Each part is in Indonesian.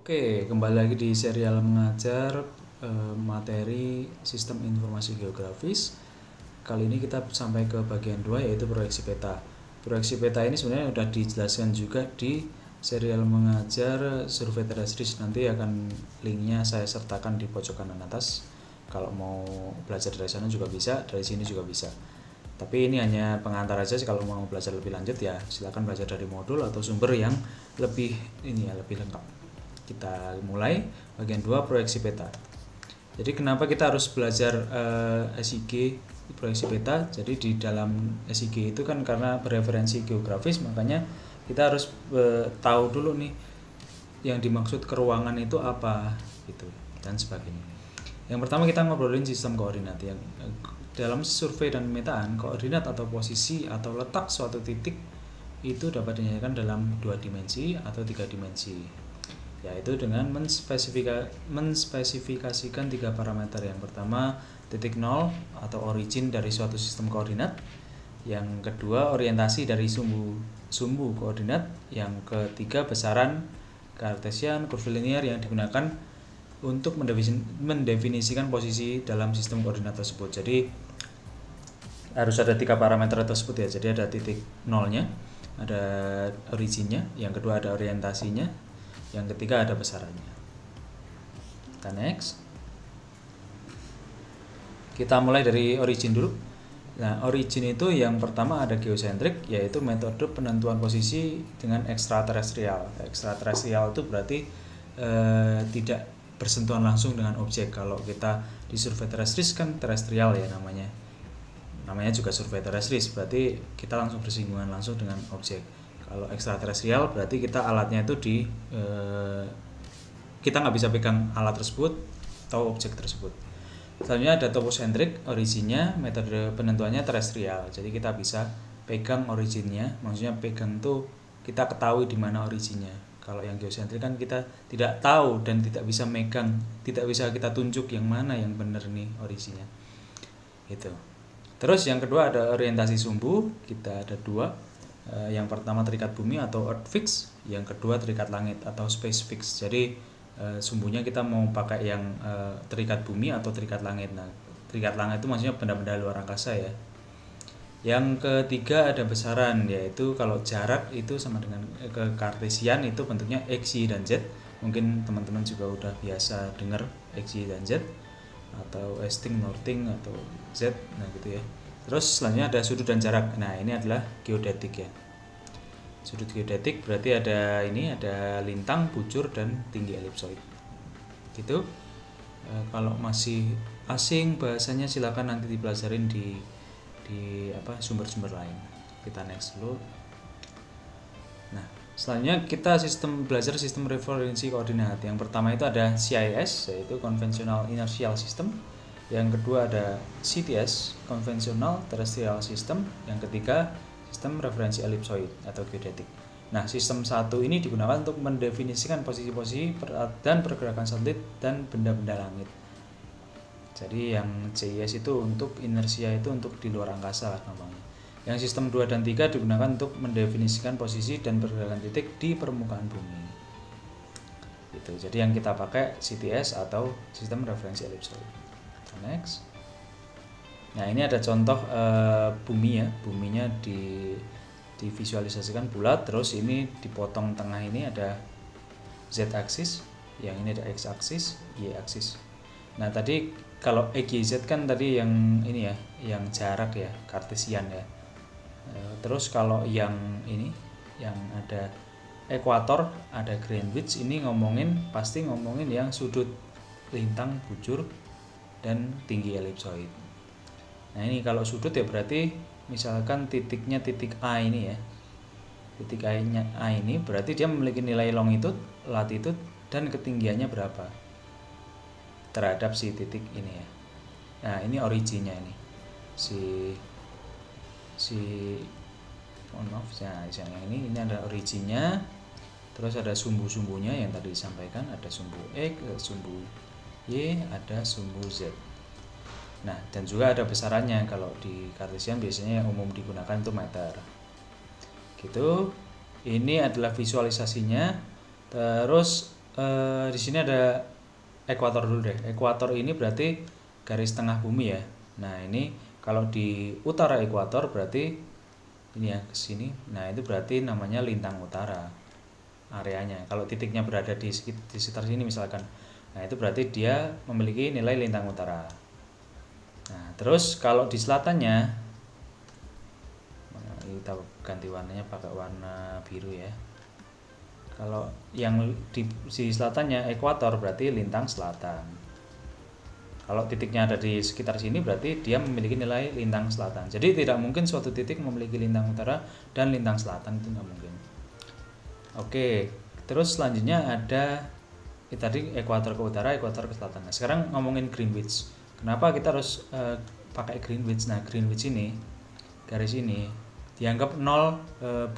Oke, kembali lagi di serial mengajar materi Sistem Informasi Geografis. Kali ini kita sampai ke bagian 2 yaitu proyeksi peta. Proyeksi peta ini sebenarnya sudah dijelaskan juga di serial mengajar survei terestris. Nanti akan linknya saya sertakan di pojok kanan atas. Kalau mau belajar dari sana juga bisa, dari sini juga bisa. Tapi ini hanya pengantar aja sih, kalau mau belajar lebih lanjut ya silakan belajar dari modul atau sumber yang lebih lebih lengkap. Kita mulai bagian 2 proyeksi peta. Jadi kenapa kita harus belajar SIG proyeksi peta? Jadi di dalam SIG itu kan karena bereferensi geografis, makanya kita harus tahu dulu nih yang dimaksud keruangan itu apa gitu dan sebagainya. Yang pertama kita ngobrolin sistem koordinat. Yang dalam survei dan pemetaan, koordinat atau posisi atau letak suatu titik itu dapat dinyatakan dalam 2 dimensi atau 3 dimensi, yaitu dengan menspesifikasikan 3 parameter. Yang pertama titik nol atau origin dari suatu sistem koordinat, yang kedua orientasi dari sumbu koordinat, yang ketiga besaran Cartesian curvilinear yang digunakan untuk mendefinisikan posisi dalam sistem koordinat tersebut. Jadi harus ada 3 parameter tersebut ya. Jadi ada titik nolnya, ada originnya, yang kedua ada orientasinya, yang ketiga ada besarannya. Kita next. Kita mulai dari origin dulu. Nah, origin itu yang pertama ada geosentrik, yaitu metode penentuan posisi dengan ekstraterestrial. Ekstraterestrial itu berarti tidak bersentuhan langsung dengan objek. Kalau kita di survei terestris kan terestrial ya namanya juga survei terestris, berarti kita langsung bersinggungan langsung dengan objek. Kalau ekstraterestrial berarti kita alatnya itu kita nggak bisa pegang alat tersebut atau objek tersebut. Selanjutnya ada topocentrik, originnya metode penentuannya terestrial. Jadi kita bisa pegang originnya, maksudnya pegang tuh kita ketahui di mana originnya. Kalau yang geosentrik kan kita tidak tahu dan tidak bisa megang, tidak bisa kita tunjuk yang mana yang benar nih originnya. Itu. Terus yang kedua ada orientasi sumbu, kita ada 2. Yang pertama terikat bumi atau earth fix, yang kedua terikat langit atau space fix. Jadi sumbunya kita mau pakai yang terikat bumi atau terikat langit. Nah, terikat langit itu maksudnya benda-benda luar angkasa ya. Yang ketiga ada besaran, yaitu kalau jarak itu sama dengan ke Cartesian itu bentuknya X, Y, dan Z. Mungkin teman-teman juga udah biasa dengar X, Y, dan Z, atau esting, northing, atau Z, nah gitu ya. Terus selanjutnya ada sudut dan jarak. Nah, ini adalah geodetik ya. Sudut geodetik berarti ada lintang, bujur, dan tinggi elipsoid. Gitu. Kalau masih asing bahasanya silakan nanti dipelajarin di sumber-sumber lain. Kita next dulu. Nah, selanjutnya kita belajar sistem referensi koordinat. Yang pertama itu ada CIS, yaitu Conventional Inertial System. Yang kedua ada CTS, Conventional Terrestrial System. Yang ketiga sistem referensi elipsoid atau geodetik. Nah, sistem 1 ini digunakan untuk mendefinisikan posisi-posisi dan pergerakan satelit dan benda-benda langit. Jadi yang CIS itu untuk inersia, itu untuk di luar angkasa lah gampangnya. Yang sistem 2 dan 3 digunakan untuk mendefinisikan posisi dan pergerakan titik di permukaan bumi. Gitu. Jadi yang kita pakai CTS atau sistem referensi elipsoid. Next. Nah, ini ada contoh bumi ya. Buminya divisualisasikan bulat, terus ini dipotong tengah, ini ada Z aksis, yang ini ada X aksis, Y aksis. Nah, tadi kalau EGZ kan tadi yang ini ya, yang jarak ya, Cartesian ya. Terus kalau yang ini, yang ada ekuator, ada Greenwich, ini pasti ngomongin yang sudut, lintang, bujur, dan tinggi elipsoid. Nah, ini kalau sudut ya berarti misalkan titiknya titik A ini ya. Titik A ini berarti dia memiliki nilai longitude, latitude, dan ketinggiannya berapa terhadap si titik ini ya. Nah, ini originnya ini. Yang ini ada originnya. Terus ada sumbu-sumbunya yang tadi disampaikan, ada sumbu X, sumbu Y, ada sumbu Z. Nah, dan juga ada besarannya. Kalau di Cartesian biasanya yang umum digunakan itu meter. Gitu. Ini adalah visualisasinya. Terus di sini ada ekuator dulu deh. Ekuator ini berarti garis tengah bumi ya. Nah ini kalau di utara ekuator berarti ini ya ke sini. Nah itu berarti namanya lintang utara areanya. Kalau titiknya berada di sekitar sini misalkan, nah itu berarti dia memiliki nilai lintang utara. Nah terus kalau di selatannya, kita ganti warnanya pakai warna biru ya. Kalau yang di selatannya ekuator berarti lintang selatan. Kalau titiknya ada di sekitar sini berarti dia memiliki nilai lintang selatan. Jadi tidak mungkin suatu titik memiliki lintang utara dan lintang selatan, itu nggak mungkin. Oke, terus selanjutnya ada tadi ekuator ke utara, ekuator ke selatan. Nah, sekarang ngomongin Greenwich. Kenapa kita harus pakai Greenwich? Nah, Greenwich ini, garis ini dianggap nol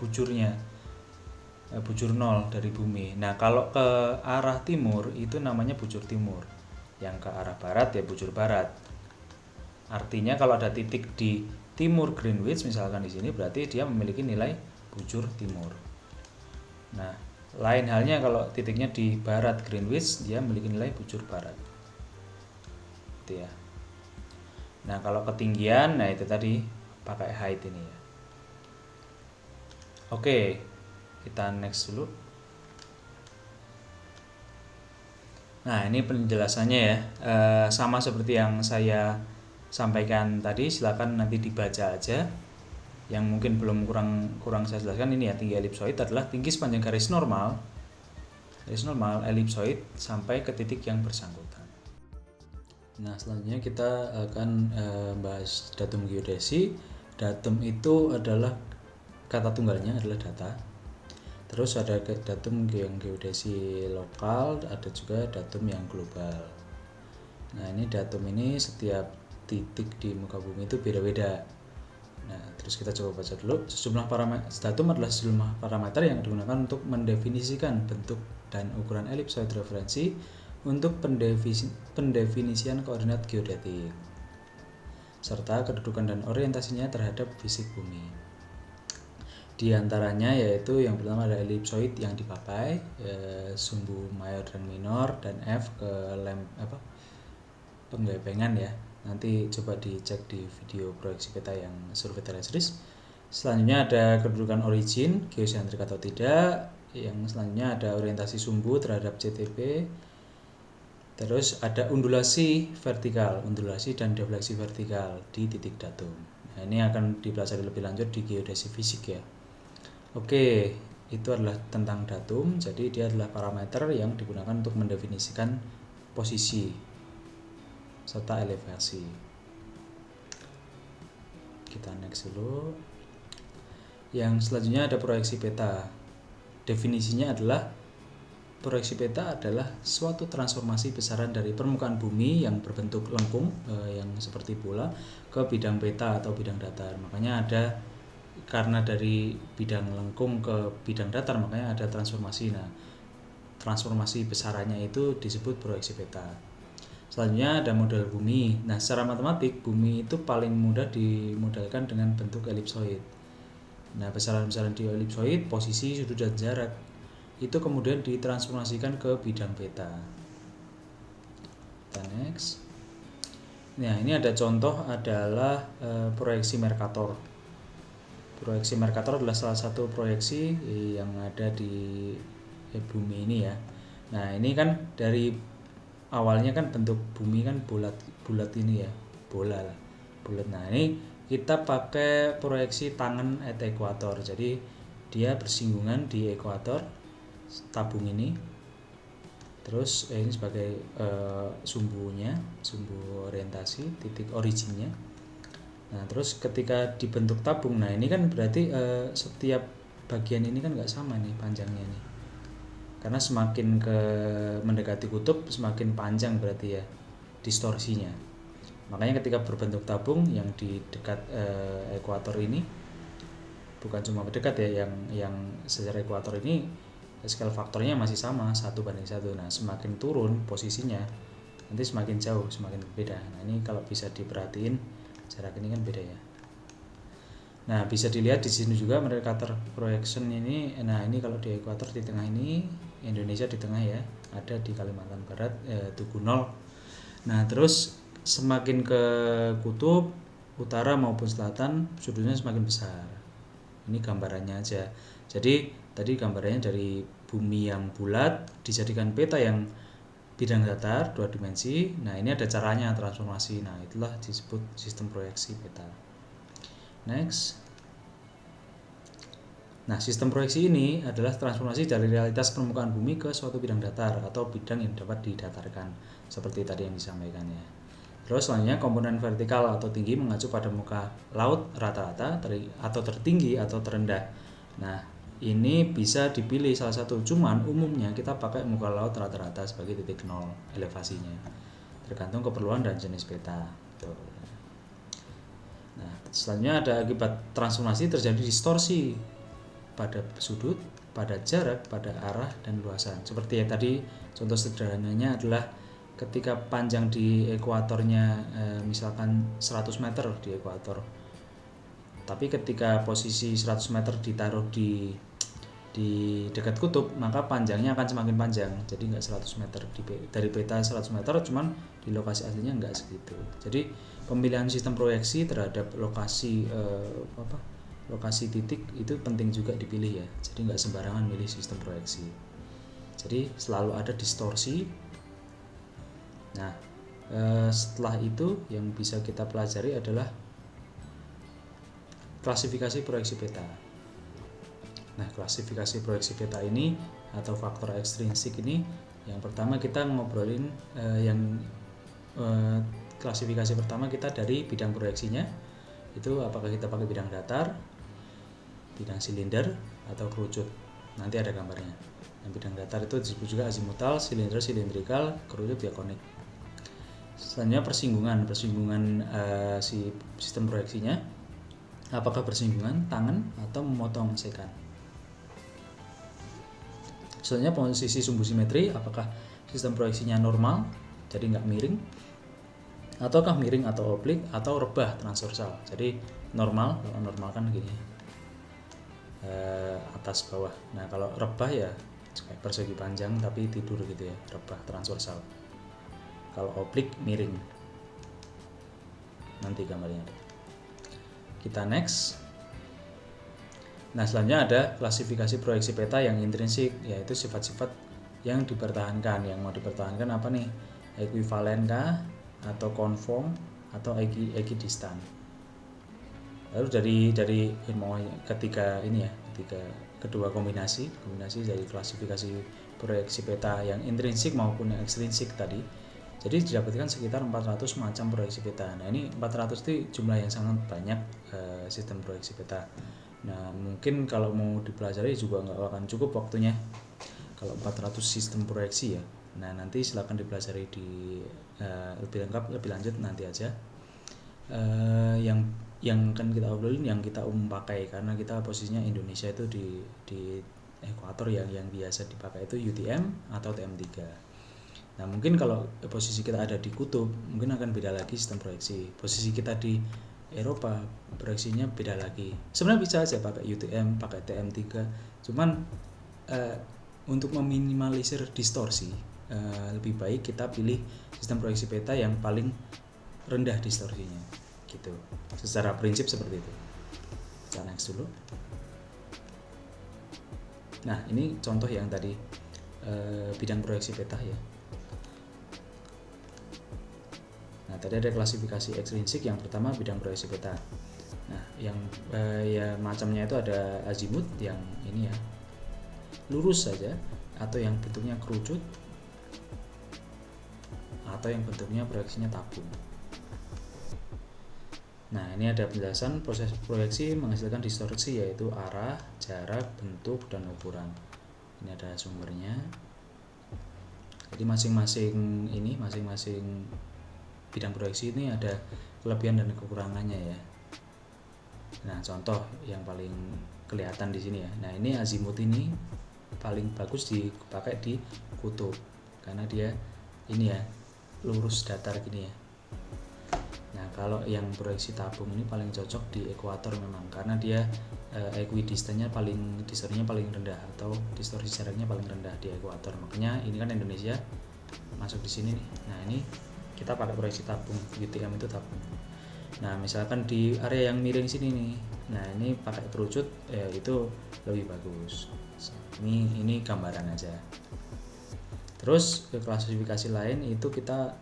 bujurnya, bujur nol dari bumi. Nah, kalau ke arah timur itu namanya bujur timur. Yang ke arah barat ya bujur barat. Artinya kalau ada titik di timur Greenwich misalkan di sini berarti dia memiliki nilai bujur timur. Nah, lain halnya kalau titiknya di barat Greenwich dia memiliki nilai bujur barat. Gitu ya. Nah, kalau ketinggian nah itu tadi pakai height ini ya. Oke, kita next dulu. Nah ini penjelasannya ya, sama seperti yang saya sampaikan tadi, silakan nanti dibaca aja. Yang mungkin belum kurang saya jelaskan ini ya, tinggi elipsoid adalah tinggi sepanjang garis normal elipsoid sampai ke titik yang bersangkutan. Nah selanjutnya kita akan bahas datum geodesi. Datum itu adalah kata tunggalnya adalah data. Terus ada datum yang geodesi lokal, ada juga datum yang global. Nah ini datum ini setiap titik di muka bumi itu beda-beda. Nah terus kita coba baca dulu. Datum adalah sejumlah parameter yang digunakan untuk mendefinisikan bentuk dan ukuran elipsoid referensi untuk pendefinisian koordinat geodetik serta kedudukan dan orientasinya terhadap fisik bumi. Di antaranya yaitu yang pertama ada elipsoid yang dipakai, sumbu mayor dan minor, dan F ke penggebengan ya. Nanti coba dicek di video proyeksi peta yang survei terestris. Selanjutnya ada kedudukan origin, geosentrik atau tidak. Yang selanjutnya ada orientasi sumbu terhadap CTP. Terus ada undulasi vertikal, undulasi dan defleksi vertikal di titik datum. Nah, ini akan dipelajari lebih lanjut di geodesi fisik ya. Oke, itu adalah tentang datum. Jadi dia adalah parameter yang digunakan untuk mendefinisikan posisi serta elevasi. Kita next dulu. Yang selanjutnya ada proyeksi peta. Definisinya adalah proyeksi peta adalah suatu transformasi besaran dari permukaan bumi yang berbentuk lengkung yang seperti bola ke bidang peta atau bidang datar. Makanya ada karena dari bidang lengkung ke bidang datar makanya ada transformasi. Nah, transformasi besarannya itu disebut proyeksi peta. Selanjutnya ada model bumi. Nah, secara matematik bumi itu paling mudah dimodelkan dengan bentuk elipsoid. Nah, besaran-besaran di elipsoid, posisi, sudut dan jarak itu kemudian ditransformasikan ke bidang peta. Kita next. Nah, ini ada contoh adalah proyeksi Mercator. Proyeksi Mercator adalah salah satu proyeksi yang ada di bumi ini ya. Nah, ini kan dari awalnya kan bentuk bumi kan bulat ini ya, bola lah, bulat. Nah, ini kita pakai proyeksi tangen at ekuator. Jadi dia bersinggungan di ekuator tabung ini. Terus ini sebagai sumbunya, sumbu orientasi, titik originnya. Nah terus ketika dibentuk tabung, nah ini kan berarti setiap bagian ini kan nggak sama nih panjangnya nih, karena semakin mendekati kutub semakin panjang berarti ya distorsinya. Makanya ketika berbentuk tabung yang di dekat ekuator ini, bukan cuma dekat ya, yang secara ekuator ini scale faktornya masih sama 1:1. Nah semakin turun posisinya nanti semakin jauh, semakin berbeda. Nah ini kalau bisa diperhatiin jarak ini kan beda ya. Nah, bisa dilihat di sini juga Mercator projection ini. Nah, ini kalau di ekuator di tengah ini, Indonesia di tengah ya, ada di Kalimantan Barat, Tugu Nol. Nah, terus semakin ke kutub utara maupun selatan sudutnya semakin besar. Ini gambarannya aja. Jadi tadi gambarannya dari bumi yang bulat dijadikan peta yang bidang datar 2 dimensi. Nah, ini ada caranya transformasi. Nah, itulah disebut sistem proyeksi peta. Next. Nah, sistem proyeksi ini adalah transformasi dari realitas permukaan bumi ke suatu bidang datar atau bidang yang dapat didatarkan, seperti tadi yang disampaikan ya. Terus selanjutnya komponen vertikal atau tinggi mengacu pada muka laut rata-rata atau tertinggi atau terendah. Nah, ini bisa dipilih salah satu, cuman umumnya kita pakai muka laut rata-rata sebagai titik nol elevasinya, tergantung keperluan dan jenis peta. Nah, selanjutnya ada akibat transformasi terjadi distorsi pada sudut, pada jarak, pada arah dan luasan. Seperti yang tadi contoh sederhananya adalah ketika panjang di ekuatornya misalkan 100 meter di ekuator. Tapi ketika posisi 100 meter ditaruh di dekat kutub, maka panjangnya akan semakin panjang. Jadi enggak 100 meter dari peta 100 meter, cuman di lokasi aslinya enggak segitu. Jadi pemilihan sistem proyeksi terhadap lokasi lokasi titik itu penting juga dipilih ya. Jadi nggak sembarangan milih sistem proyeksi. Jadi selalu ada distorsi. Nah, setelah itu yang bisa kita pelajari adalah klasifikasi proyeksi peta. Nah, klasifikasi proyeksi peta ini atau faktor ekstrinsik ini, yang pertama kita ngobrolin klasifikasi pertama kita dari bidang proyeksinya. Itu apakah kita pakai bidang datar, bidang silinder, atau kerucut. Nanti ada gambarnya. Yang bidang datar itu disebut juga azimutal, silinder silindrikal, kerucut diakonik. Selanjutnya persinggungan si sistem proyeksinya, apakah bersinggungan tangan atau memotong sekan. Selanjutnya posisi sumbu simetri, apakah sistem proyeksinya normal, jadi nggak miring, ataukah miring atau oblik atau rebah transversal. Jadi normal, kalau normal kan gini, atas bawah. Nah, kalau rebah ya kayak persegi panjang tapi tidur gitu ya, rebah transversal. Kalau oblik miring. Nanti gambarnya ada. Kita next. Nah, selanjutnya ada klasifikasi proyeksi peta yang intrinsik, yaitu sifat-sifat yang dipertahankan. Yang mau dipertahankan apa nih? Ekuivalen kah, atau konform, atau ekidistan. Lalu dari ketiga kedua kombinasi dari klasifikasi proyeksi peta yang intrinsik maupun yang ekstrinsik tadi, jadi didapatkan sekitar 400 macam proyeksi peta. Nah, ini 400 itu jumlah yang sangat banyak sistem proyeksi peta. Nah, mungkin kalau mau dipelajari juga nggak akan cukup waktunya kalau 400 sistem proyeksi ya. Nah, nanti silakan dipelajari di lebih lengkap, lebih lanjut nanti aja. Yang kan kita obrolin yang kita pakai, karena kita posisinya Indonesia itu di ekuator yang biasa dipakai itu UTM atau TM3. Nah, mungkin kalau posisi kita ada di kutub mungkin akan beda lagi sistem proyeksi. Posisi kita di Eropa proyeksinya beda lagi. Sebenarnya bisa aja pakai UTM, pakai TM3, cuman untuk meminimalisir distorsi lebih baik kita pilih sistem proyeksi peta yang paling rendah distorsinya gitu. Secara prinsip seperti itu. Kita next dulu. Nah, ini contoh yang tadi bidang proyeksi peta ya. Nah, tadi ada klasifikasi ekstrinsik. Yang pertama bidang proyeksi peta. Nah, yang ya macamnya itu ada azimut yang ini ya lurus saja, atau yang bentuknya kerucut, atau yang bentuknya proyeksinya tabung. Nah, ini ada penjelasan proses proyeksi menghasilkan distorsi, yaitu arah, jarak, bentuk, dan ukuran. Ini ada sumbernya. Jadi masing-masing bidang proyeksi ini ada kelebihan dan kekurangannya ya. Nah, contoh yang paling kelihatan di sini ya. Nah, ini azimut ini paling bagus dipakai di kutub karena dia ini ya lurus datar gini ya. Nah, kalau yang proyeksi tabung ini paling cocok di ekuator memang, karena dia equidistance-nya distorsinya paling rendah, atau distorsi jaraknya paling rendah di ekuator. Makanya ini kan Indonesia masuk di sini nih. Nah, ini kita pakai proyeksi tabung, UTM itu tabung. Nah, misalkan di area yang miring sini nih, nah ini pakai kerucut itu lebih bagus. Ini gambaran aja. Terus ke klasifikasi lain itu kita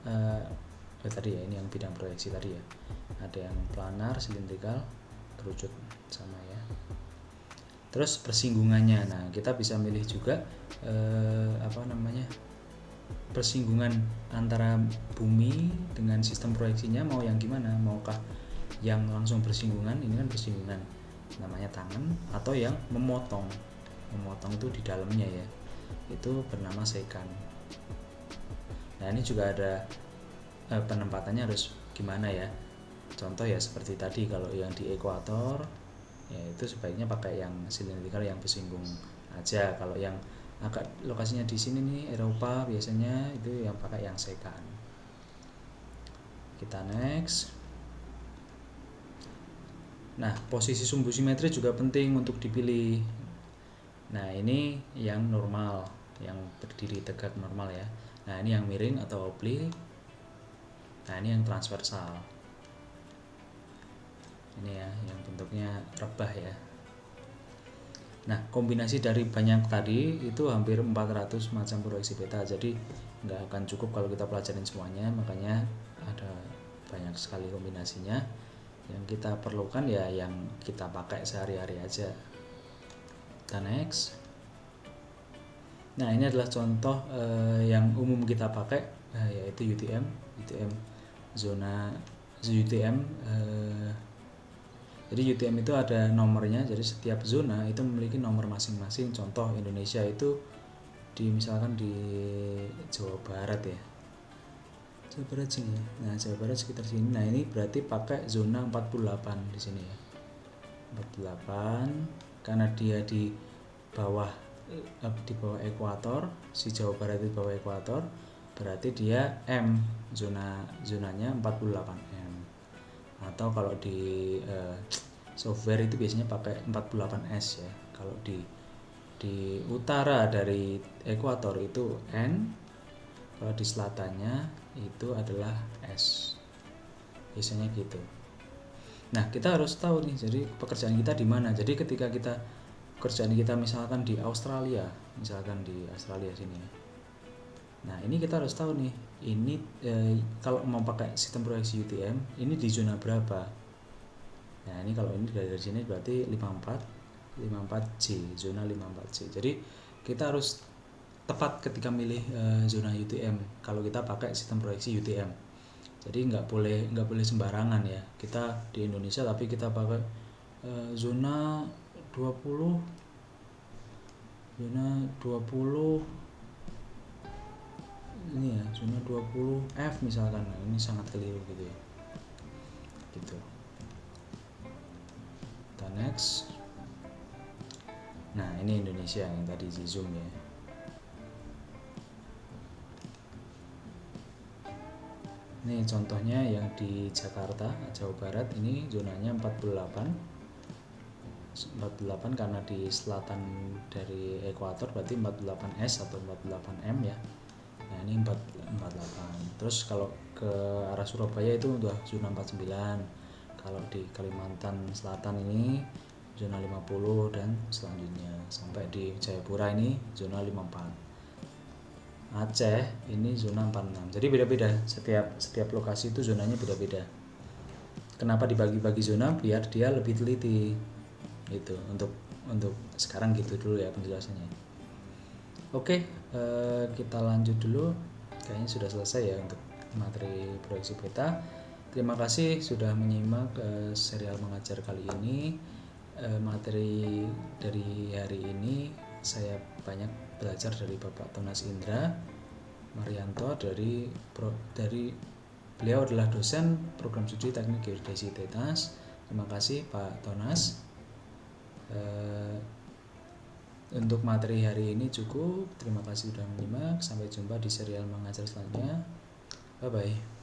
tadi ya, ini yang bidang proyeksi tadi ya, ada yang planar, silindrikal, kerucut sama ya. Terus persinggungannya, nah kita bisa milih juga persinggungan antara bumi dengan sistem proyeksinya mau yang gimana, maukah yang langsung bersinggungan, ini kan bersinggungan namanya tangan, atau yang memotong itu di dalamnya ya, itu bernama sekan. Nah, ini juga ada penempatannya harus gimana ya. Contoh ya seperti tadi, kalau yang di ekuator ya itu sebaiknya pakai yang silindrikal yang bersinggung aja. Kalau yang agak lokasinya di sini nih, Eropa biasanya itu yang pakai yang sekan. Kita next. Nah, posisi sumbu simetri juga penting untuk dipilih. Nah, ini yang normal, yang berdiri tegak normal ya. Nah, ini yang miring atau oblik. Nah, ini yang transversal. Ini ya, yang bentuknya rebah ya. Nah, kombinasi dari banyak tadi itu hampir 400 macam proyeksi peta. Jadi nggak akan cukup kalau kita pelajarin semuanya, makanya ada banyak sekali kombinasinya. Yang kita perlukan ya yang kita pakai sehari-hari aja. Kita next. Nah, ini adalah contoh yang umum kita pakai, yaitu UTM zona UTM. Jadi UTM itu ada nomornya, jadi setiap zona itu memiliki nomor masing-masing. Contoh Indonesia itu misalkan di Jawa Barat ya, Jawa Barat sini ya. Nah, Jawa Barat sekitar sini. Nah, ini berarti pakai zona 48 di sini ya. 48 karena dia di bawah ekuator, si Jawa Barat di bawah ekuator, berarti dia M, zonanya 48 M. Atau kalau di software itu biasanya pakai 48 S ya. Kalau di utara dari ekuator itu N, kalau di selatannya itu adalah S, biasanya gitu. Nah, kita harus tahu nih, jadi pekerjaan kita di mana. Jadi ketika pekerjaan kita misalkan di Australia, sini. Nah, ini kita harus tahu nih, ini kalau mau pakai sistem proyeksi UTM, ini di zona berapa. Nah, ini kalau ini dari sini berarti 54J, zona 54J. Jadi kita harus tepat ketika milih zona UTM kalau kita pakai sistem proyeksi UTM. Jadi nggak boleh sembarangan ya. Kita di Indonesia tapi kita pakai zona 20 ini ya, zona 20 F misalkan. Nah, ini sangat keliru gitu ya. Gitu. Kita next. Nah, ini Indonesia yang tadi di zoom ya. Ini contohnya yang di Jakarta, Jawa Barat, ini zonanya 48 karena di selatan dari ekuator berarti 48S atau 48M ya. Nah, ini 48. Terus kalau ke arah Surabaya itu udah zona 49. Kalau di Kalimantan Selatan ini zona 50 dan selanjutnya sampai di Jayapura ini zona 54. Aceh ini zona 46. Jadi beda-beda, setiap lokasi itu zonanya beda-beda. Kenapa dibagi-bagi zona? Biar dia lebih teliti. Gitu. Untuk sekarang gitu dulu ya penjelasannya. Oke, kita lanjut dulu. Kayaknya sudah selesai ya untuk materi proyeksi peta. Terima kasih sudah menyimak serial mengajar kali ini. Materi dari hari ini saya banyak belajar dari Bapak Tonas Indra Marianto dari beliau adalah dosen program studi teknik geodesi TETAS. Terima kasih Pak Tonas. Untuk materi hari ini cukup. Terima kasih sudah menyimak. Sampai jumpa di serial mengajar selanjutnya. Bye bye.